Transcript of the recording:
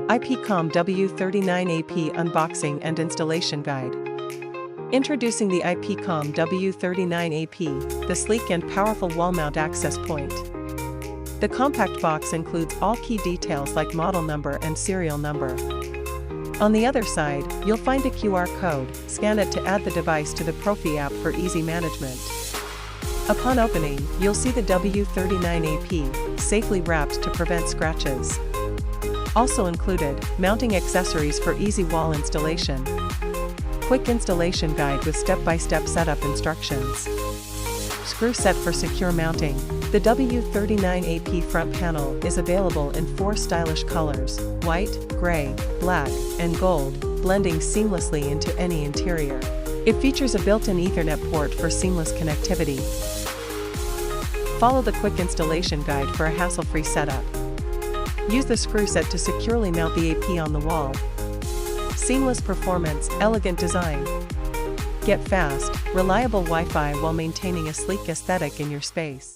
IPCOM W39AP Unboxing and Installation Guide. Introducing the IPCOM W39AP, the sleek and powerful wall-mount access point. The compact box includes all key details like model number and serial number. On the other side, you'll find a QR code. Scan it to add the device to the PoE app for easy management. Upon opening, you'll see the W39AP, safely wrapped to prevent scratches. Also included, mounting accessories for easy wall installation. Quick installation guide with step-by-step setup instructions. Screw set for secure mounting. The W39AP front panel is available in 4 stylish colors: white, gray, black, and gold, blending seamlessly into any interior. It features a built-in Ethernet port for seamless connectivity. Follow the quick installation guide for a hassle-free setup. Use the screw set to securely mount the AP on the wall. Seamless performance, elegant design. Get fast, reliable Wi-Fi while maintaining a sleek aesthetic in your space.